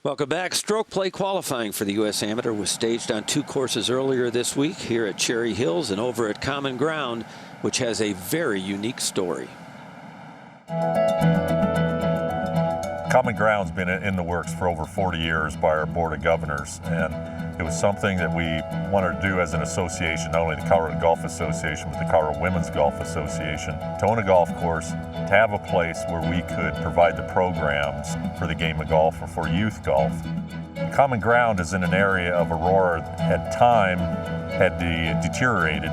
Welcome back. Stroke play qualifying for the U.S. Amateur was staged on 2 courses earlier this week here at Cherry Hills and over at Common Ground, which has a very unique story. Common Ground's been in the works for over 40 years by our Board of Governors, and it was something that we wanted to do as an association, not only the Colorado Golf Association, but the Colorado Women's Golf Association, to own a golf course, to have a place where we could provide the programs for the game of golf or for youth golf. Common Ground is in an area of Aurora that at time had deteriorated,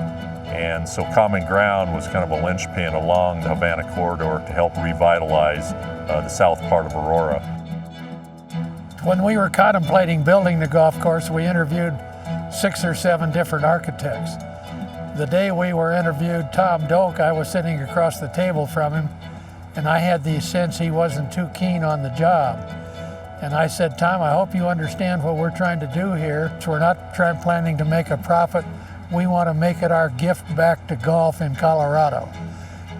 and so Common Ground was kind of a linchpin along the Havana corridor to help revitalize the south part of Aurora. When we were contemplating building the golf course, we interviewed 6 or 7 different architects. The day we were interviewed, Tom Doak, I was sitting across the table from him, and I had the sense he wasn't too keen on the job. And I said, Tom, I hope you understand what we're trying to do here. So we're not planning to make a profit. We want to make it our gift back to golf in Colorado.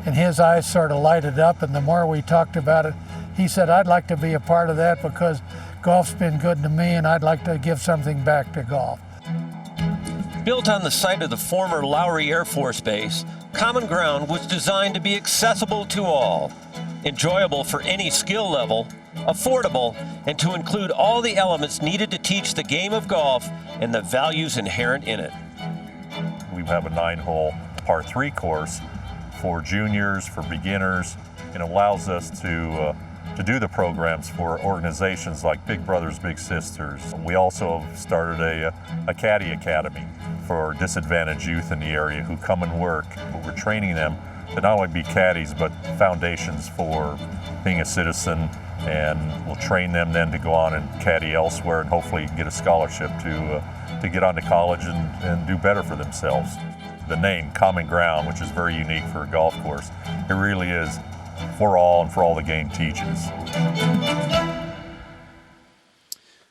And his eyes sort of lighted up, and the more we talked about it, he said, I'd like to be a part of that because golf's been good to me and I'd like to give something back to golf. Built on the site of the former Lowry Air Force Base, Common Ground was designed to be accessible to all, enjoyable for any skill level, affordable, and to include all the elements needed to teach the game of golf and the values inherent in it. We have a 9-hole par 3 course for juniors, for beginners, and allows us to do the programs for organizations like Big Brothers Big Sisters. We also have started a caddy academy for disadvantaged youth in the area who come and work. We're training them to not only be caddies, but foundations for being a citizen, and we'll train them then to go on and caddy elsewhere and hopefully get a scholarship to get on to college and do better for themselves. The name Common Ground, which is very unique for a golf course, it really is for all and for all the game teaches.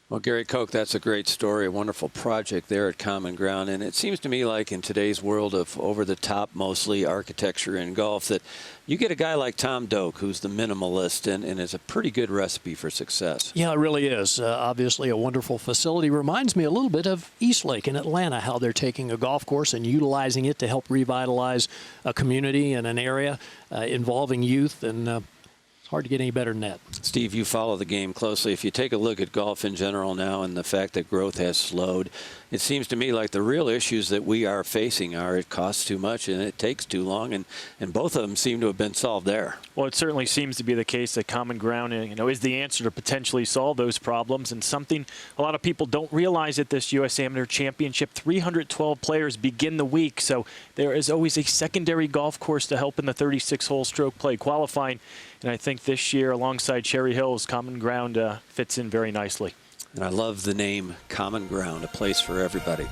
Well, Gary Koch, that's a great story, a wonderful project there at Common Ground. And it seems to me like in today's world of over-the-top, mostly architecture in golf, that you get a guy like Tom Doak, who's the minimalist, and is a pretty good recipe for success. Yeah, it really is. Obviously a wonderful facility. Reminds me a little bit of Eastlake in Atlanta, how they're taking a golf course and utilizing it to help revitalize a community and an area involving youth, and it's hard to get any better than that. Steve, you follow the game closely. If you take a look at golf in general now and the fact that growth has slowed, it seems to me like the real issues that we are facing are it costs too much and it takes too long, and both of them seem to have been solved there. Well, it certainly seems to be the case that Common Ground, is the answer to potentially solve those problems, and something a lot of people don't realize at this U.S. Amateur Championship. 312 players begin the week, so there is always a secondary golf course to help in the 36-hole stroke play qualifying. And I think this year, alongside Cherry Hills, Common Ground fits in very nicely. And I love the name Common Ground, a place for everybody.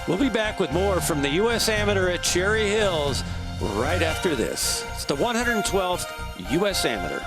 We'll be back with more from the U.S. Amateur at Cherry Hills right after this. It's the 112th U.S. Amateur.